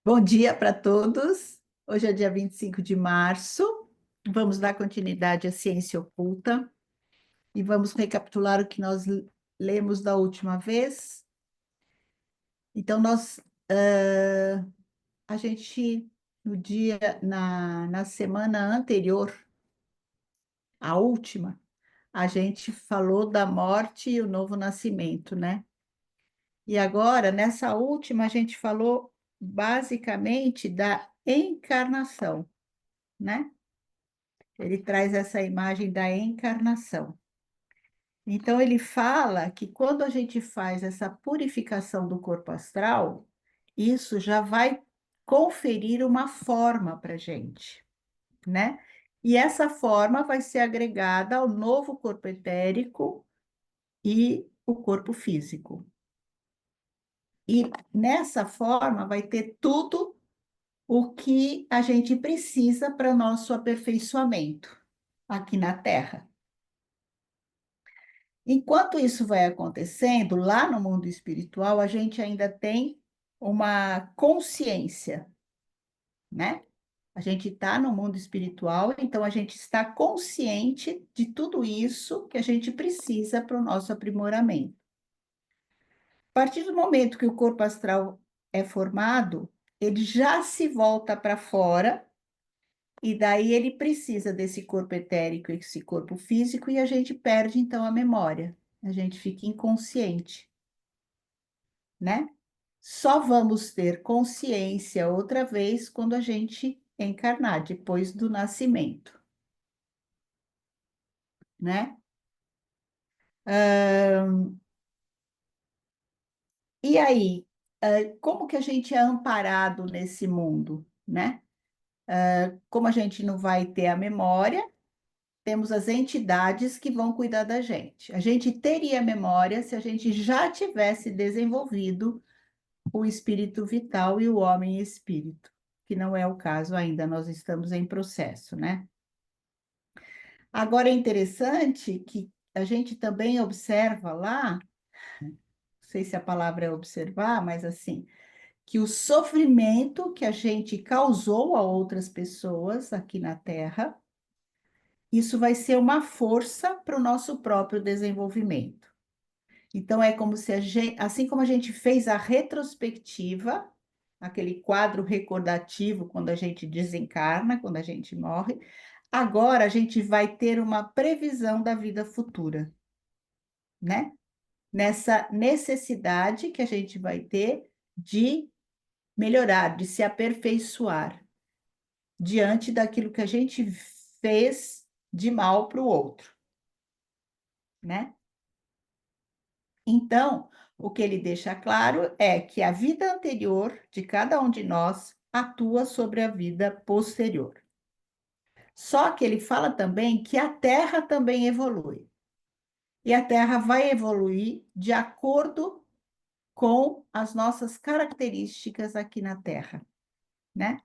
Bom dia para todos. Hoje é dia 25 de março. Vamos dar continuidade à ciência oculta e vamos recapitular o que nós lemos da última vez. Então, a gente, no dia, na semana anterior, a última, a gente falou da morte e o novo nascimento, né? E agora, nessa última, a gente falou basicamente da encarnação, né? Ele traz essa imagem da encarnação. Então, ele fala que quando a gente faz essa purificação do corpo astral, isso já vai conferir uma forma para a gente, né? E essa forma vai ser agregada ao novo corpo etérico e o corpo físico. E nessa forma vai ter tudo o que a gente precisa para nosso aperfeiçoamento aqui na Terra. Enquanto isso vai acontecendo, lá no mundo espiritual, a gente ainda tem uma consciência, né? A gente está no mundo espiritual, então a gente está consciente de tudo isso que a gente precisa para o nosso aprimoramento. A partir do momento que o corpo astral é formado, ele já se volta para fora, e daí ele precisa desse corpo etérico e esse corpo físico, e a gente perde então a memória, a gente fica inconsciente, né? Só vamos ter consciência outra vez quando a gente encarnar, depois do nascimento, né? E aí, como que a gente é amparado nesse mundo, né? Como a gente não vai ter a memória, temos as entidades que vão cuidar da gente. A gente teria memória se a gente já tivesse desenvolvido o espírito vital e o homem espírito, que não é o caso ainda, nós estamos em processo, né? Agora é interessante que a gente também observa lá, não sei se a palavra é observar, mas assim, que o sofrimento que a gente causou a outras pessoas aqui na Terra, isso vai ser uma força para o nosso próprio desenvolvimento. Então, é como se a gente, assim como a gente fez a retrospectiva, aquele quadro recordativo quando a gente desencarna, quando a gente morre, agora a gente vai ter uma previsão da vida futura, né? Nessa necessidade que a gente vai ter de melhorar, de se aperfeiçoar diante daquilo que a gente fez de mal para o outro, né? Então, o que ele deixa claro é que a vida anterior de cada um de nós atua sobre a vida posterior. Só que ele fala também que a Terra também evolui. E a Terra vai evoluir de acordo com as nossas características aqui na Terra, né?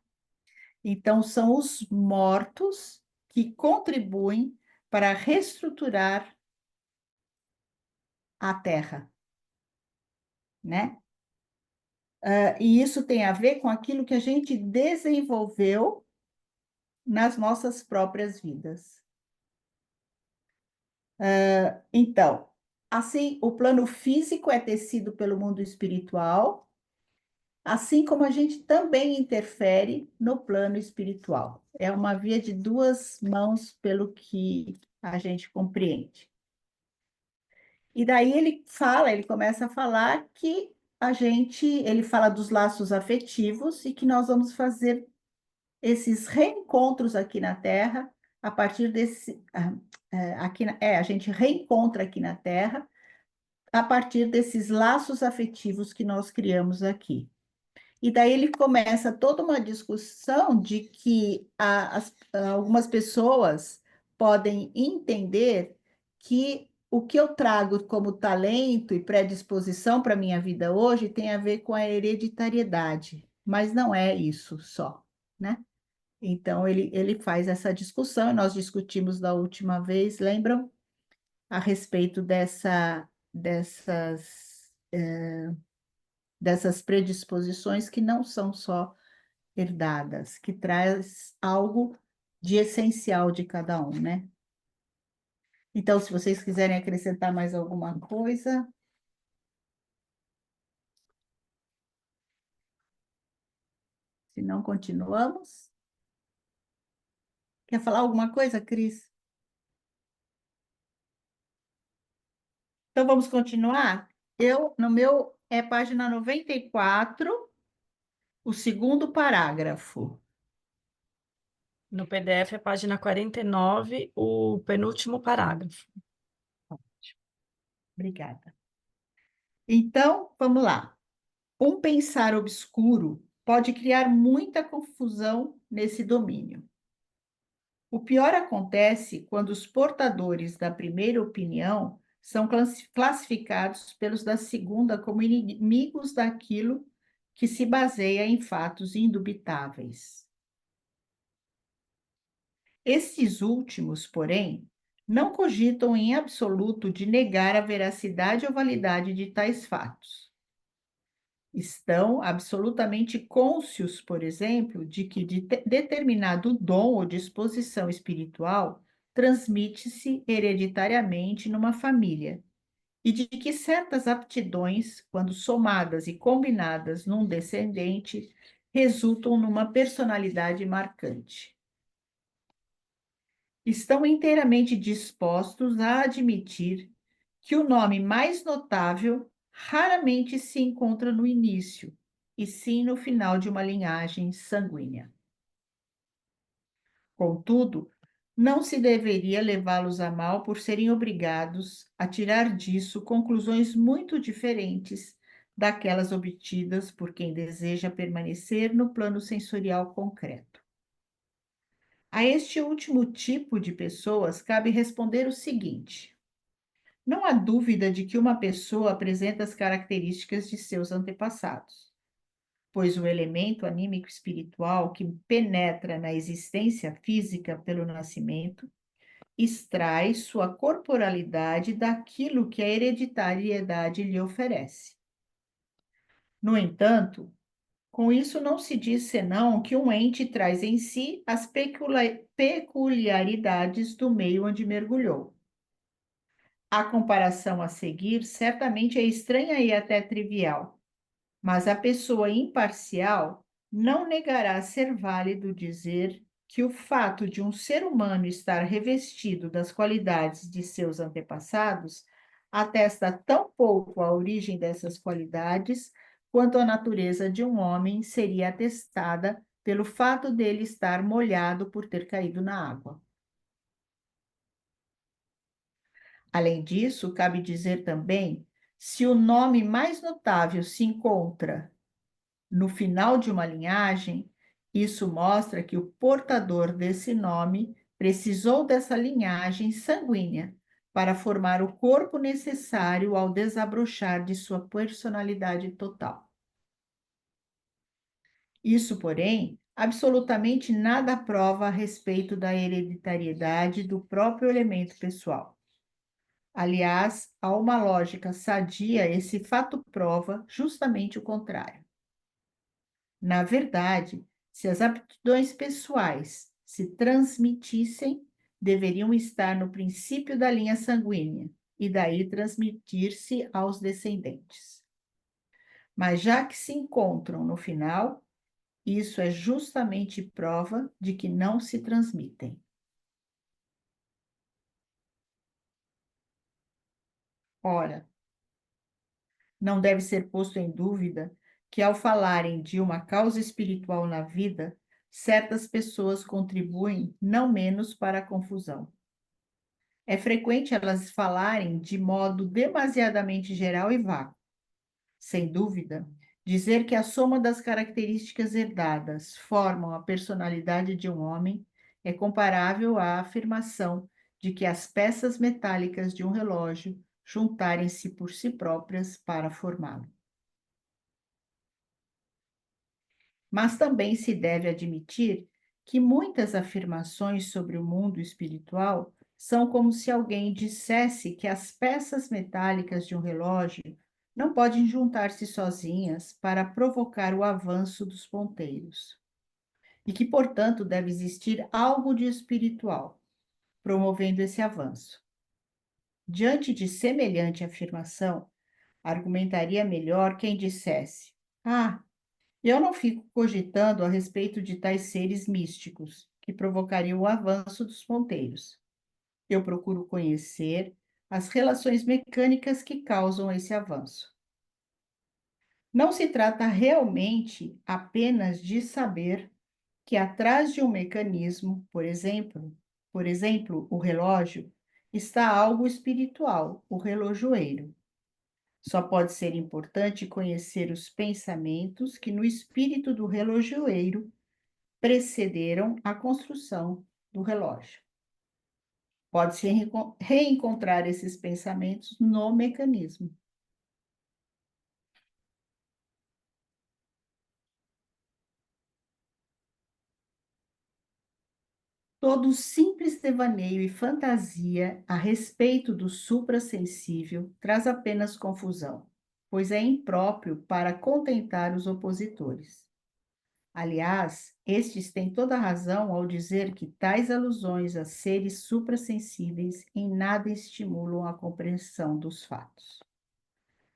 Então, são os mortos que contribuem para reestruturar a Terra, né? E isso tem a ver com aquilo que a gente desenvolveu nas nossas próprias vidas. Então, assim, o plano físico é tecido pelo mundo espiritual, assim como a gente também interfere no plano espiritual. É uma via de duas mãos, pelo que a gente compreende. E daí ele começa a falar que ele fala dos laços afetivos e que nós vamos fazer esses reencontros aqui na Terra, a partir a gente reencontra aqui na Terra, a partir desses laços afetivos que nós criamos aqui. E daí ele começa toda uma discussão de que algumas pessoas podem entender que o que eu trago como talento e predisposição para a minha vida hoje tem a ver com a hereditariedade, mas não é isso só, né? Então, ele faz essa discussão, e nós discutimos da última vez, lembram? A respeito dessas predisposições que não são só herdadas, que traz algo de essencial de cada um, né? Então, se vocês quiserem acrescentar mais alguma coisa, se não, continuamos. Quer falar alguma coisa, Cris? Então, vamos continuar? No meu, é página 94, o segundo parágrafo. No PDF é página 49, o penúltimo parágrafo. Obrigada. Então, vamos lá. Um pensar obscuro pode criar muita confusão nesse domínio. O pior acontece quando os portadores da primeira opinião são classificados pelos da segunda como inimigos daquilo que se baseia em fatos indubitáveis. Estes últimos, porém, não cogitam em absoluto de negar a veracidade ou validade de tais fatos. Estão absolutamente cônscios, por exemplo, de que determinado dom ou disposição espiritual transmite-se hereditariamente numa família e de que certas aptidões, quando somadas e combinadas num descendente, resultam numa personalidade marcante. Estão inteiramente dispostos a admitir que o nome mais notável raramente se encontra no início, e sim no final de uma linhagem sanguínea. Contudo, não se deveria levá-los a mal por serem obrigados a tirar disso conclusões muito diferentes daquelas obtidas por quem deseja permanecer no plano sensorial concreto. A este último tipo de pessoas cabe responder o seguinte: não há dúvida de que uma pessoa apresenta as características de seus antepassados, pois o elemento anímico espiritual que penetra na existência física pelo nascimento extrai sua corporalidade daquilo que a hereditariedade lhe oferece. No entanto, com isso não se diz senão que um ente traz em si as peculiaridades do meio onde mergulhou. A comparação a seguir certamente é estranha e até trivial, mas a pessoa imparcial não negará ser válido dizer que o fato de um ser humano estar revestido das qualidades de seus antepassados atesta tão pouco a origem dessas qualidades quanto a natureza de um homem seria atestada pelo fato dele estar molhado por ter caído na água. Além disso, cabe dizer também se o nome mais notável se encontra no final de uma linhagem, isso mostra que o portador desse nome precisou dessa linhagem sanguínea para formar o corpo necessário ao desabrochar de sua personalidade total. Isso, porém, absolutamente nada prova a respeito da hereditariedade do próprio elemento pessoal. Aliás, há uma lógica sadia, esse fato prova justamente o contrário. Na verdade, se as aptidões pessoais se transmitissem, deveriam estar no princípio da linha sanguínea e daí transmitir-se aos descendentes. Mas já que se encontram no final, isso é justamente prova de que não se transmitem. Ora, não deve ser posto em dúvida que, ao falarem de uma causa espiritual na vida, certas pessoas contribuem não menos para a confusão. É frequente elas falarem de modo demasiadamente geral e vago. Sem dúvida, dizer que a soma das características herdadas formam a personalidade de um homem é comparável à afirmação de que as peças metálicas de um relógio juntarem-se por si próprias para formá-lo. Mas também se deve admitir que muitas afirmações sobre o mundo espiritual são como se alguém dissesse que as peças metálicas de um relógio não podem juntar-se sozinhas para provocar o avanço dos ponteiros. e que, portanto, deve existir algo de espiritual, promovendo esse avanço. Diante de semelhante afirmação, argumentaria melhor quem dissesse: Ah, eu não fico cogitando a respeito de tais seres místicos, que provocariam o avanço dos ponteiros. Eu procuro conhecer as relações mecânicas que causam esse avanço. Não se trata realmente apenas de saber que atrás de um mecanismo, por exemplo, o relógio, está algo espiritual, o relojoeiro. Só pode ser importante conhecer os pensamentos que no espírito do relojoeiro precederam a construção do relógio. Pode-se reencontrar esses pensamentos no mecanismo. Todo simples devaneio e fantasia a respeito do suprassensível traz apenas confusão, pois é impróprio para contentar os opositores. Aliás, estes têm toda a razão ao dizer que tais alusões a seres suprassensíveis em nada estimulam a compreensão dos fatos.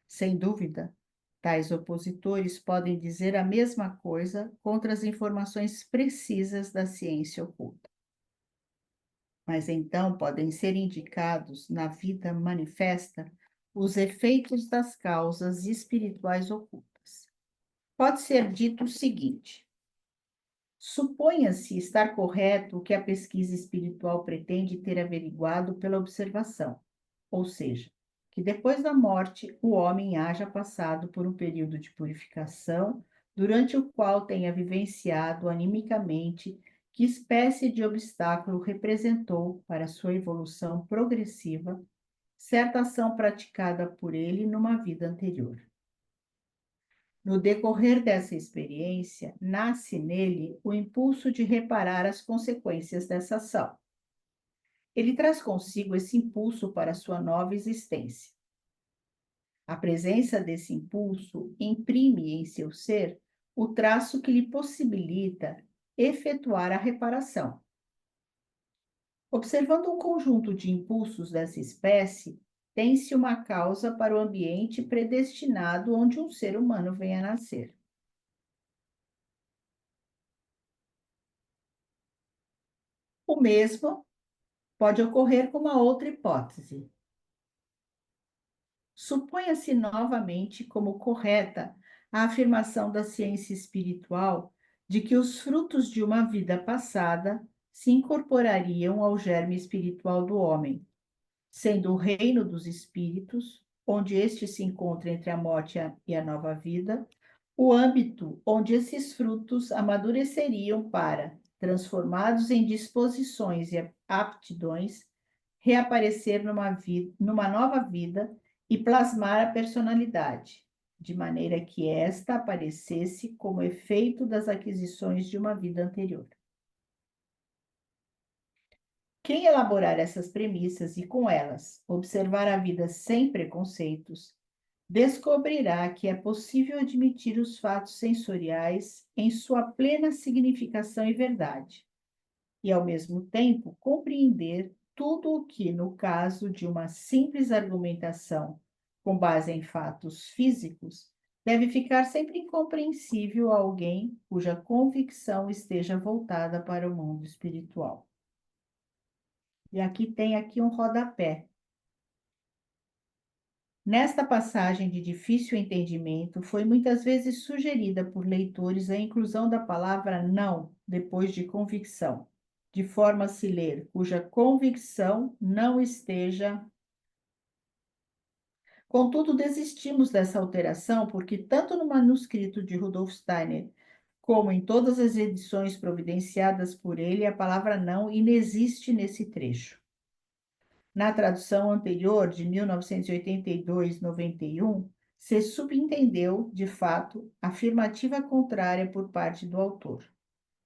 Sem dúvida, tais opositores podem dizer a mesma coisa contra as informações precisas da ciência oculta. Mas então podem ser indicados na vida manifesta os efeitos das causas espirituais ocultas. Pode ser dito o seguinte: suponha-se estar correto o que a pesquisa espiritual pretende ter averiguado pela observação, ou seja, que depois da morte o homem haja passado por um período de purificação, durante o qual tenha vivenciado animicamente que espécie de obstáculo representou para sua evolução progressiva certa ação praticada por ele numa vida anterior. No decorrer dessa experiência, nasce nele o impulso de reparar as consequências dessa ação. Ele traz consigo esse impulso para a sua nova existência. A presença desse impulso imprime em seu ser o traço que lhe possibilita efetuar a reparação. Observando um conjunto de impulsos dessa espécie, tem-se uma causa para o ambiente predestinado onde um ser humano venha a nascer. O mesmo pode ocorrer com uma outra hipótese. Suponha-se novamente como correta a afirmação da ciência espiritual de que os frutos de uma vida passada se incorporariam ao germe espiritual do homem, sendo o reino dos espíritos, onde este se encontra entre a morte e a nova vida, o âmbito onde esses frutos amadureceriam para, transformados em disposições e aptidões, reaparecer numa nova vida e plasmar a personalidade, de maneira que esta aparecesse como efeito das aquisições de uma vida anterior. Quem elaborar essas premissas e, com elas, observar a vida sem preconceitos, descobrirá que é possível admitir os fatos sensoriais em sua plena significação e verdade, e, ao mesmo tempo, compreender tudo o que, no caso de uma simples argumentação com base em fatos físicos, deve ficar sempre incompreensível a alguém cuja convicção esteja voltada para o mundo espiritual. E aqui tem um rodapé. Nesta passagem de difícil entendimento, foi muitas vezes sugerida por leitores a inclusão da palavra não depois de convicção, de forma a se ler, cuja convicção não esteja. Contudo, desistimos dessa alteração porque, tanto no manuscrito de Rudolf Steiner, como em todas as edições providenciadas por ele, a palavra não inexiste nesse trecho. Na tradução anterior, de 1982-91, se subentendeu, de fato, afirmativa contrária por parte do autor.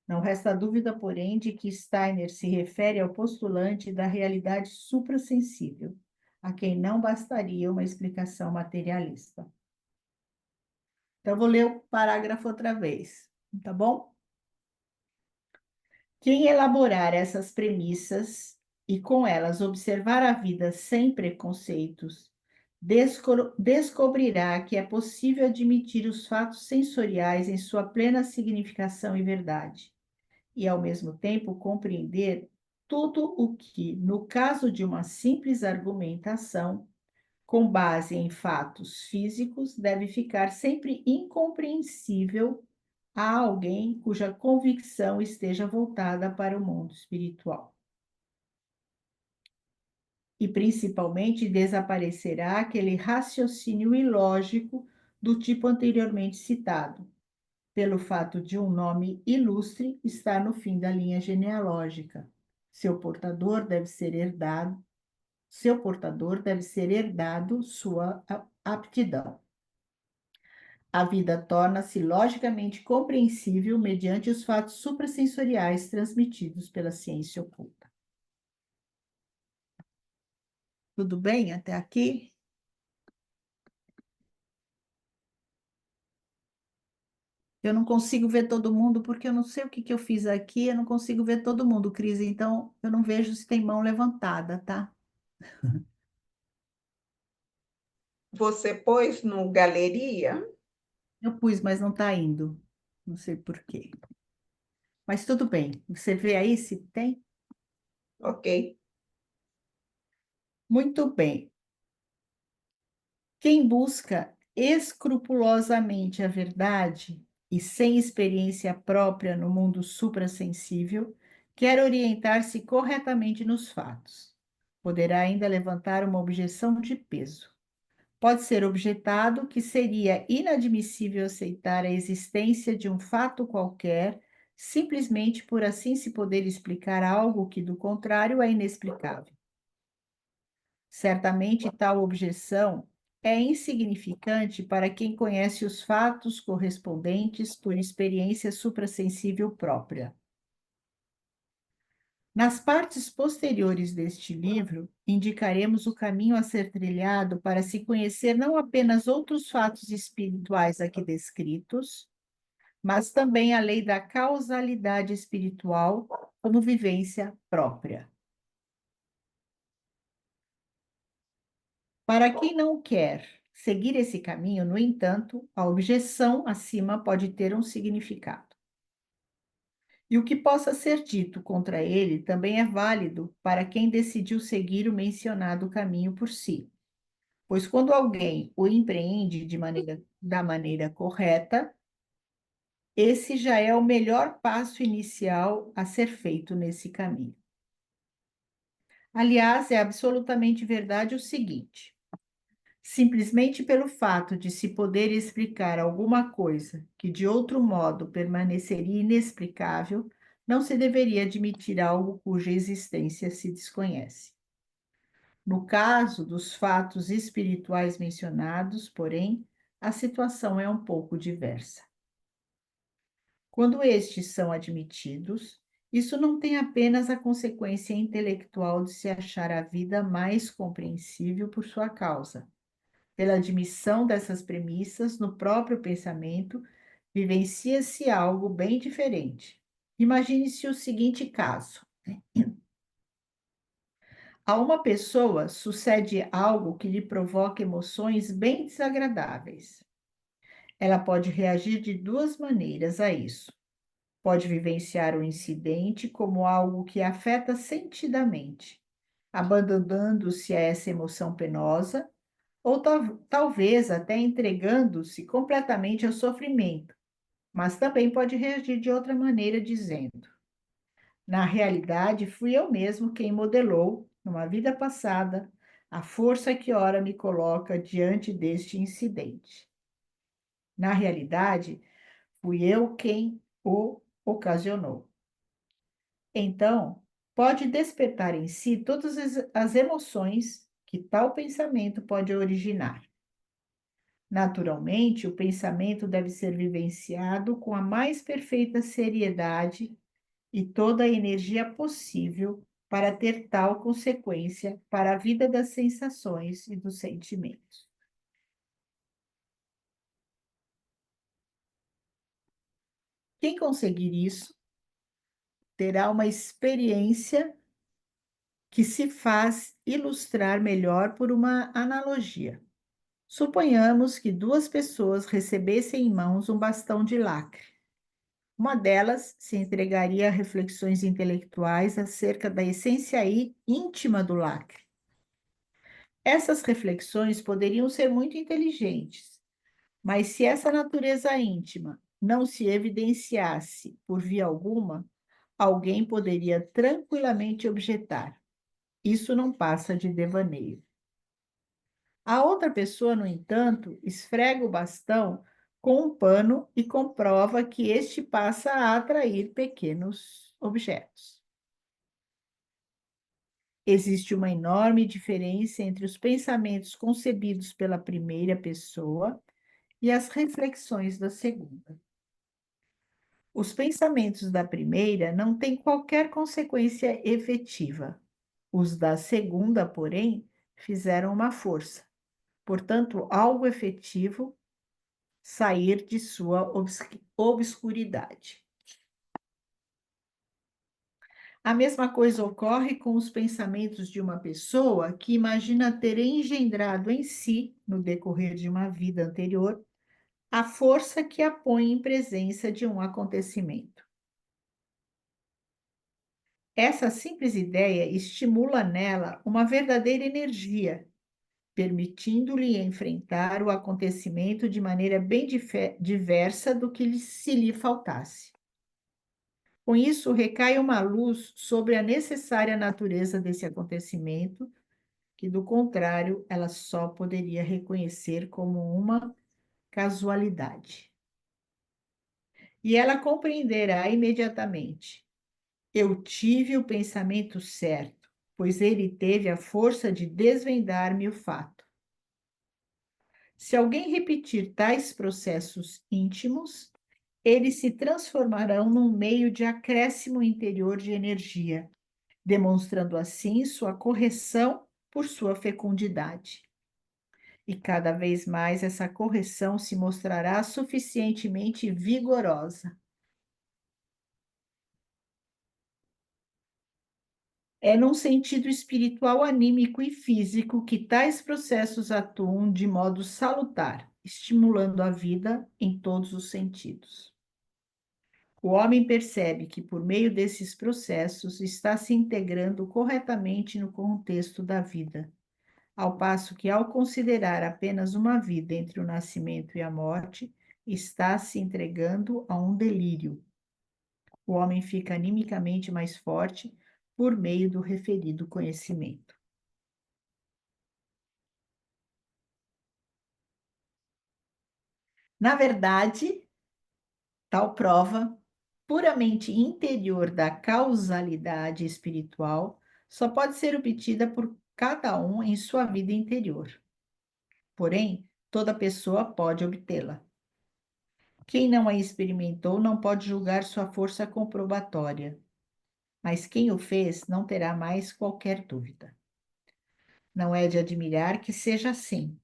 Não resta dúvida, porém, de que Steiner se refere ao postulante da realidade suprassensível, a quem não bastaria uma explicação materialista. Então, vou ler o parágrafo outra vez, tá bom? Quem elaborar essas premissas e com elas observar a vida sem preconceitos, descobrirá que é possível admitir os fatos sensoriais em sua plena significação e verdade, e ao mesmo tempo compreender tudo o que, no caso de uma simples argumentação, com base em fatos físicos, deve ficar sempre incompreensível a alguém cuja convicção esteja voltada para o mundo espiritual. E principalmente desaparecerá aquele raciocínio ilógico do tipo anteriormente citado, pelo fato de um nome ilustre estar no fim da linha genealógica. Seu portador deve ser herdado, seu portador deve ser herdado sua aptidão. A vida torna-se logicamente compreensível mediante os fatos suprassensoriais transmitidos pela ciência oculta. Tudo bem até aqui? Eu não consigo ver todo mundo porque eu não sei o que eu fiz aqui, eu não consigo ver todo mundo, Cris, então eu não vejo se tem mão levantada, tá? Você pôs no galeria? Eu pus, mas não está indo. Não sei por quê. Mas tudo bem. Você vê aí se tem? Ok. Muito bem. Quem busca escrupulosamente a verdade e sem experiência própria no mundo suprassensível, quer orientar-se corretamente nos fatos. Poderá ainda levantar uma objeção de peso. Pode ser objetado que seria inadmissível aceitar a existência de um fato qualquer, simplesmente por assim se poder explicar algo que, do contrário, é inexplicável. Certamente, tal objeção é insignificante para quem conhece os fatos correspondentes por experiência suprassensível própria. Nas partes posteriores deste livro, indicaremos o caminho a ser trilhado para se conhecer não apenas outros fatos espirituais aqui descritos, mas também a lei da causalidade espiritual como vivência própria. Para quem não quer seguir esse caminho, no entanto, a objeção acima pode ter um significado. E o que possa ser dito contra ele também é válido para quem decidiu seguir o mencionado caminho por si. Pois quando alguém o empreende da maneira correta, esse já é o melhor passo inicial a ser feito nesse caminho. Aliás, é absolutamente verdade o seguinte: simplesmente pelo fato de se poder explicar alguma coisa que de outro modo permaneceria inexplicável, não se deveria admitir algo cuja existência se desconhece. No caso dos fatos espirituais mencionados, porém, a situação é um pouco diversa. Quando estes são admitidos, isso não tem apenas a consequência intelectual de se achar a vida mais compreensível por sua causa. Pela admissão dessas premissas no próprio pensamento, vivencia-se algo bem diferente. Imagine-se o seguinte caso: a uma pessoa sucede algo que lhe provoca emoções bem desagradáveis. Ela pode reagir de duas maneiras a isso. Pode vivenciar o incidente como algo que a afeta sentidamente, abandonando-se a essa emoção penosa, ou talvez até entregando-se completamente ao sofrimento, mas também pode reagir de outra maneira, dizendo: na realidade, fui eu mesmo quem modelou, numa vida passada, a força que ora me coloca diante deste incidente. Na realidade, fui eu quem o ocasionou. Então, pode despertar em si todas as emoções que tal pensamento pode originar. Naturalmente, o pensamento deve ser vivenciado com a mais perfeita seriedade e toda a energia possível para ter tal consequência para a vida das sensações e dos sentimentos. Quem conseguir isso terá uma experiência que se faz ilustrar melhor por uma analogia. Suponhamos que duas pessoas recebessem em mãos um bastão de lacre. Uma delas se entregaria a reflexões intelectuais acerca da essência íntima do lacre. Essas reflexões poderiam ser muito inteligentes, mas se essa natureza íntima não se evidenciasse por via alguma, alguém poderia tranquilamente objetar: isso não passa de devaneio. A outra pessoa, no entanto, esfrega o bastão com um pano e comprova que este passa a atrair pequenos objetos. Existe uma enorme diferença entre os pensamentos concebidos pela primeira pessoa e as reflexões da segunda. Os pensamentos da primeira não têm qualquer consequência efetiva. Os da segunda, porém, fizeram uma força. Portanto, algo efetivo sair de sua obscuridade. A mesma coisa ocorre com os pensamentos de uma pessoa que imagina ter engendrado em si, no decorrer de uma vida anterior, a força que a põe em presença de um acontecimento. Essa simples ideia estimula nela uma verdadeira energia, permitindo-lhe enfrentar o acontecimento de maneira bem diversa do que se lhe faltasse. Com isso, recai uma luz sobre a necessária natureza desse acontecimento, que, do contrário, ela só poderia reconhecer como uma casualidade. E ela compreenderá imediatamente: eu tive o pensamento certo, pois ele teve a força de desvendar-me o fato. Se alguém repetir tais processos íntimos, eles se transformarão num meio de acréscimo interior de energia, demonstrando assim sua correção por sua fecundidade. E cada vez mais essa correção se mostrará suficientemente vigorosa. É num sentido espiritual, anímico e físico que tais processos atuam de modo salutar, estimulando a vida em todos os sentidos. O homem percebe que, por meio desses processos, está se integrando corretamente no contexto da vida, ao passo que, ao considerar apenas uma vida entre o nascimento e a morte, está se entregando a um delírio. O homem fica animicamente mais forte por meio do referido conhecimento. Na verdade, tal prova puramente interior da causalidade espiritual só pode ser obtida por cada um em sua vida interior. Porém, toda pessoa pode obtê-la. Quem não a experimentou não pode julgar sua força comprobatória, mas quem o fez não terá mais qualquer dúvida. Não é de admirar que seja assim,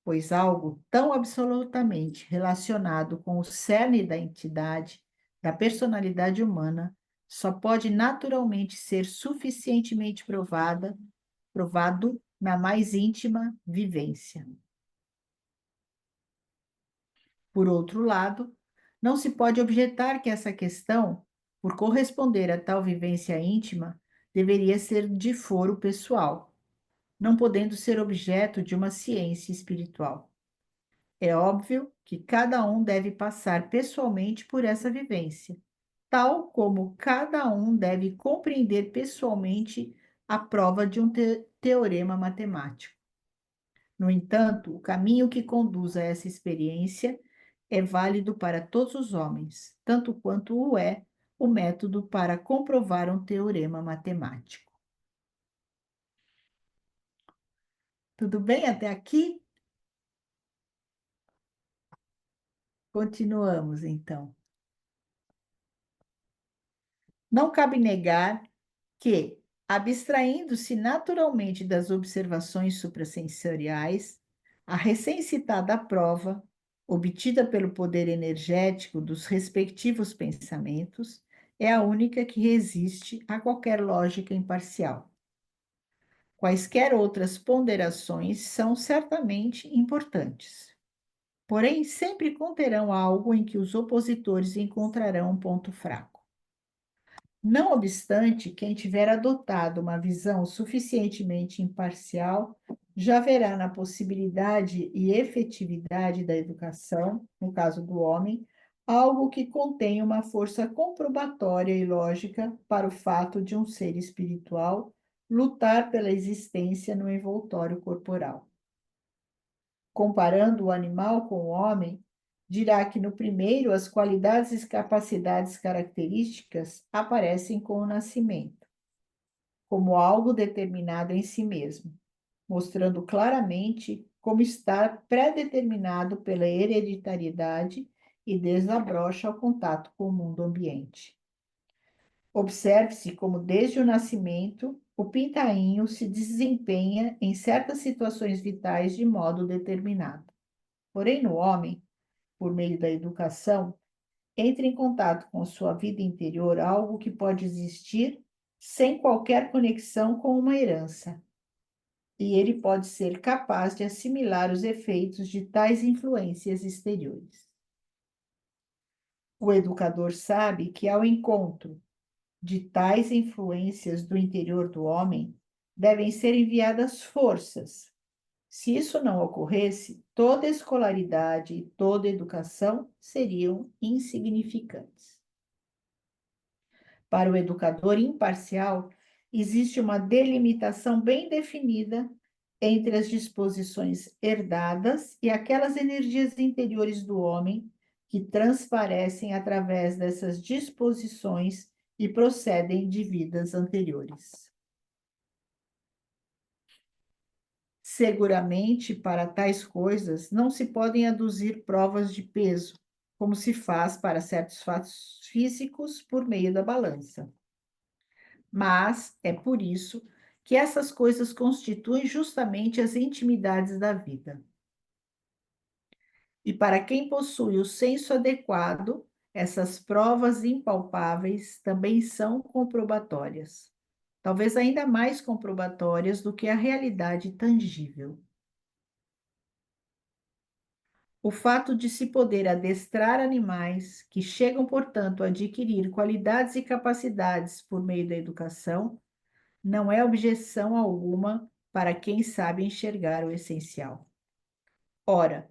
pois algo tão absolutamente relacionado com o cerne da entidade, da personalidade humana, só pode naturalmente ser suficientemente provado na mais íntima vivência. Por outro lado, não se pode objetar que essa questão, por corresponder a tal vivência íntima, deveria ser de foro pessoal, não podendo ser objeto de uma ciência espiritual. É óbvio que cada um deve passar pessoalmente por essa vivência, tal como cada um deve compreender pessoalmente a prova de um teorema matemático. No entanto, o caminho que conduz a essa experiência é válido para todos os homens, tanto quanto o é o método para comprovar um teorema matemático. Tudo bem até aqui? Continuamos, então. Não cabe negar que, abstraindo-se naturalmente das observações suprassensoriais, a recém-citada prova, obtida pelo poder energético dos respectivos pensamentos, é a única que resiste a qualquer lógica imparcial. Quaisquer outras ponderações são certamente importantes, porém sempre conterão algo em que os opositores encontrarão um ponto fraco. Não obstante, quem tiver adotado uma visão suficientemente imparcial já verá na possibilidade e efetividade da educação, no caso do homem, algo que contém uma força comprobatória e lógica para o fato de um ser espiritual lutar pela existência no envoltório corporal. Comparando o animal com o homem, dirá que no primeiro as qualidades e capacidades características aparecem com o nascimento, como algo determinado em si mesmo, mostrando claramente como está pré-determinado pela hereditariedade e desabrocha ao contato com o mundo ambiente. Observe-se como, desde o nascimento, o pintainho se desempenha em certas situações vitais de modo determinado. Porém, no homem, por meio da educação, entra em contato com sua vida interior algo que pode existir sem qualquer conexão com uma herança. E ele pode ser capaz de assimilar os efeitos de tais influências exteriores. O educador sabe que, ao encontro de tais influências do interior do homem, devem ser enviadas forças. Se isso não ocorresse, toda escolaridade e toda educação seriam insignificantes. Para o educador imparcial, existe uma delimitação bem definida entre as disposições herdadas e aquelas energias interiores do homem que transparecem através dessas disposições e procedem de vidas anteriores. Seguramente, para tais coisas, não se podem aduzir provas de peso, como se faz para certos fatos físicos por meio da balança. Mas é por isso que essas coisas constituem justamente as intimidades da vida. E para quem possui o senso adequado, essas provas impalpáveis também são comprobatórias, talvez ainda mais comprobatórias do que a realidade tangível. O fato de se poder adestrar animais, que chegam, portanto, a adquirir qualidades e capacidades por meio da educação, não é objeção alguma para quem sabe enxergar o essencial. Ora,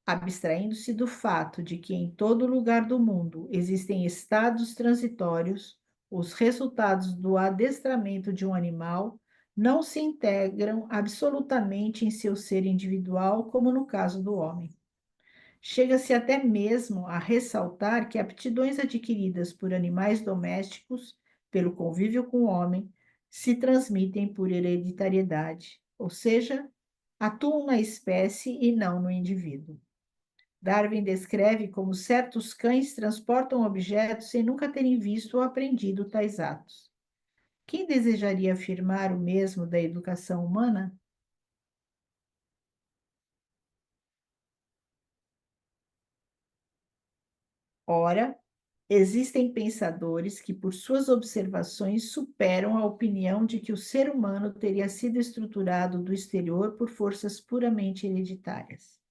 abstraindo-se do fato de que em todo lugar do mundo existem estados transitórios, os resultados do adestramento de um animal não se integram absolutamente em seu ser individual, como no caso do homem. Chega-se até mesmo a ressaltar que aptidões adquiridas por animais domésticos, pelo convívio com o homem, se transmitem por hereditariedade, ou seja, atuam na espécie e não no indivíduo. Darwin descreve como certos cães transportam objetos sem nunca terem visto ou aprendido tais atos. Quem desejaria afirmar o mesmo da educação humana? Ora, existem pensadores que, por suas observações, superam a opinião de que o ser humano teria sido estruturado do exterior por forças puramente hereditárias.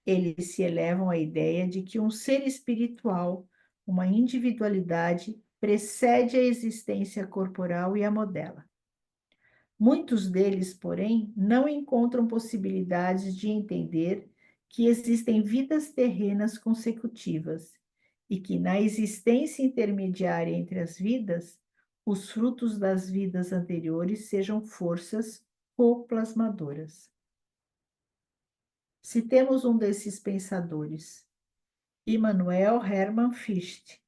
Eles se elevam à ideia de que um ser espiritual, uma individualidade, precede a existência corporal e a modela. Muitos deles, porém, não encontram possibilidades de entender que existem vidas terrenas consecutivas e que, na existência intermediária entre as vidas, os frutos das vidas anteriores sejam forças coplasmadoras. Citemos um desses pensadores, Immanuel Hermann Fichte,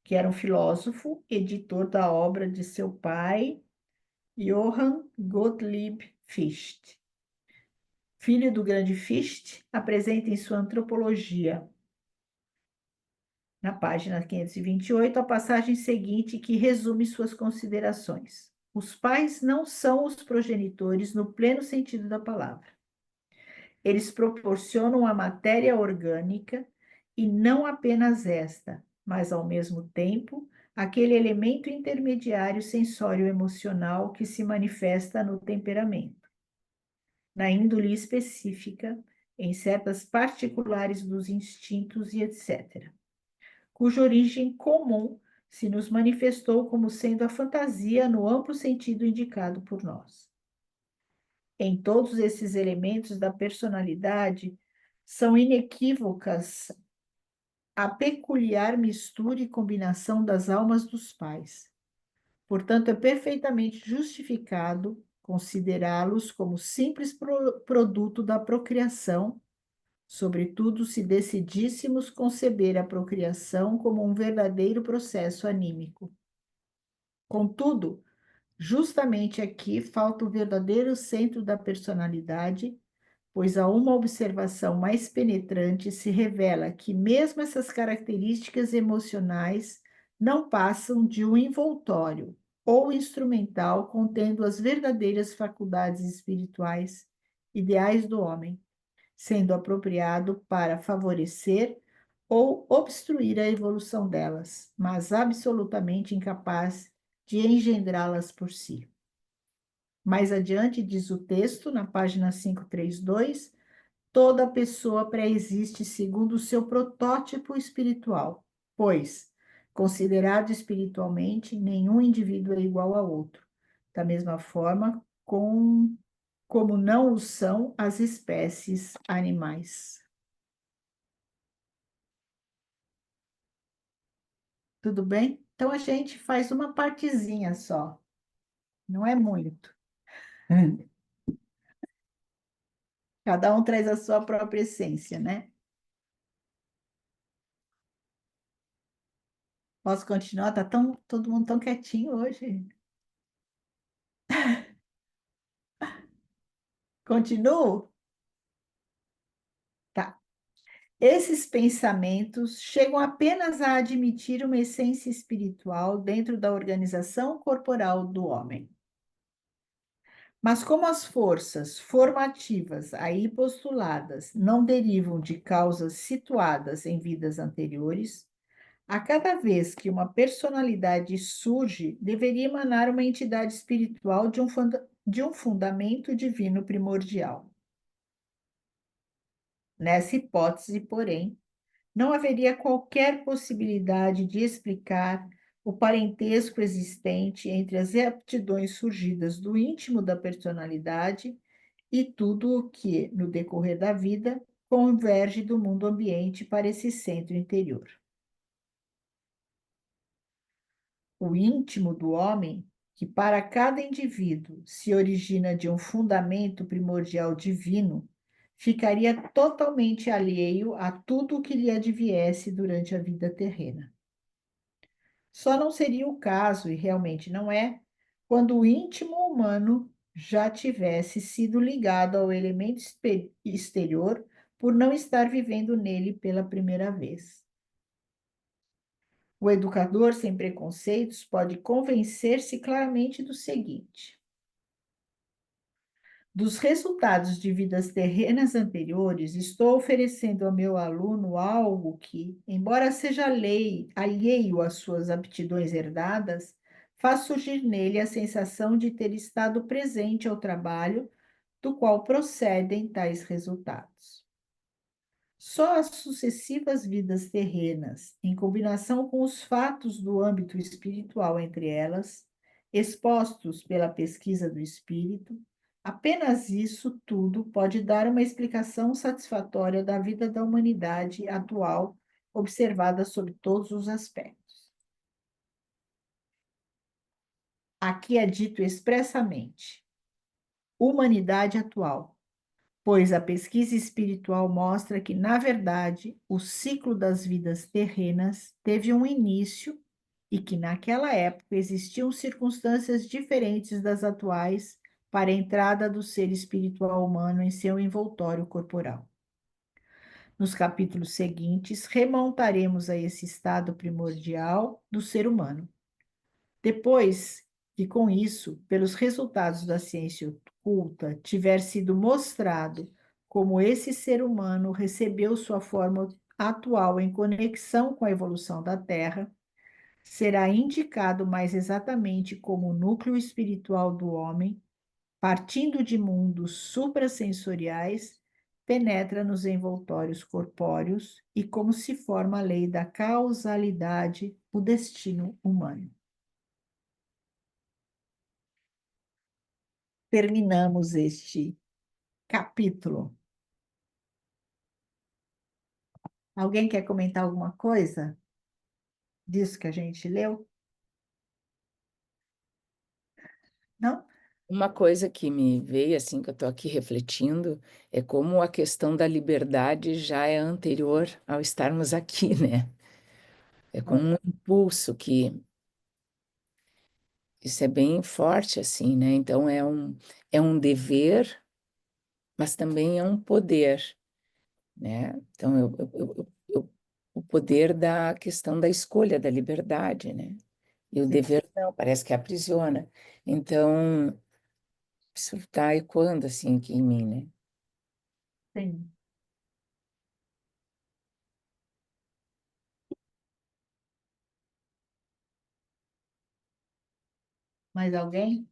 que era um filósofo, editor da obra de seu pai, Johann Gottlieb Fichte. Filho do grande Fichte, apresenta em sua Antropologia, na página 528, a passagem seguinte que resume suas considerações. Os pais não são os progenitores no pleno sentido da palavra. Eles proporcionam a matéria orgânica e não apenas esta, mas ao mesmo tempo, aquele elemento intermediário sensório-emocional que se manifesta no temperamento, na índole específica, em certas particulares dos instintos e etc., cuja origem comum se nos manifestou como sendo a fantasia no amplo sentido indicado por nós. Em todos esses elementos da personalidade, são inequívocas a peculiar mistura e combinação das almas dos pais. Portanto, é perfeitamente justificado considerá-los como simples produto da procriação, sobretudo se decidíssemos conceber a procriação como um verdadeiro processo anímico. Contudo, justamente aqui falta o verdadeiro centro da personalidade, pois a uma observação mais penetrante se revela que mesmo essas características emocionais não passam de um envoltório ou instrumental contendo as verdadeiras faculdades espirituais, ideais do homem, sendo apropriado para favorecer ou obstruir a evolução delas, mas absolutamente incapaz de engendrá-las por si. Mais adiante diz o texto, na página 532, toda pessoa pré-existe segundo o seu protótipo espiritual, pois, considerado espiritualmente, nenhum indivíduo é igual a outro. Da mesma forma, como não o são as espécies animais. Tudo bem? Então a gente faz uma partezinha só, não é muito. Cada um traz a sua própria essência, né? Posso continuar? Tá todo mundo tão quietinho hoje. Continuo? Tá. Esses pensamentos chegam apenas a admitir uma essência espiritual dentro da organização corporal do homem. Mas como as forças formativas aí postuladas não derivam de causas situadas em vidas anteriores, a cada vez que uma personalidade surge, deveria emanar uma entidade espiritual de um fundamento divino primordial. Nessa hipótese, porém, não haveria qualquer possibilidade de explicar o parentesco existente entre as aptidões surgidas do íntimo da personalidade e tudo o que, no decorrer da vida, converge do mundo ambiente para esse centro interior. O íntimo do homem, que para cada indivíduo se origina de um fundamento primordial divino, ficaria totalmente alheio a tudo o que lhe adviesse durante a vida terrena. Só não seria o caso, e realmente não é, quando o íntimo humano já tivesse sido ligado ao elemento exterior por não estar vivendo nele pela primeira vez. O educador sem preconceitos pode convencer-se claramente do seguinte: dos resultados de vidas terrenas anteriores, estou oferecendo ao meu aluno algo que, embora seja alheio às suas aptidões herdadas, faz surgir nele a sensação de ter estado presente ao trabalho do qual procedem tais resultados. Só as sucessivas vidas terrenas, em combinação com os fatos do âmbito espiritual entre elas, expostos pela pesquisa do espírito, apenas isso tudo pode dar uma explicação satisfatória da vida da humanidade atual, observada sob todos os aspectos. Aqui é dito expressamente: humanidade atual, pois a pesquisa espiritual mostra que, na verdade, o ciclo das vidas terrenas teve um início e que, naquela época, existiam circunstâncias diferentes das atuais para a entrada do ser espiritual humano em seu envoltório corporal. Nos capítulos seguintes, remontaremos a esse estado primordial do ser humano. Depois que, com isso, pelos resultados da ciência oculta, tiver sido mostrado como esse ser humano recebeu sua forma atual em conexão com a evolução da Terra será indicado mais exatamente como o núcleo espiritual do homem, partindo de mundos suprassensoriais, penetra nos envoltórios corpóreos e como se forma a lei da causalidade, o destino humano. Terminamos este capítulo. Alguém quer comentar alguma coisa disso que a gente leu? Não? Uma coisa que me veio, assim, que eu estou aqui refletindo, é como a questão da liberdade já é anterior ao estarmos aqui, né? É como um impulso que isso é bem forte, assim, né? Então é um dever, mas também é um poder, né? Então o poder da questão da escolha, da liberdade, né? E o Sim. dever não, parece que aprisiona. Então, isso está ecoando, assim, aqui em mim, né? Sim. Mais alguém?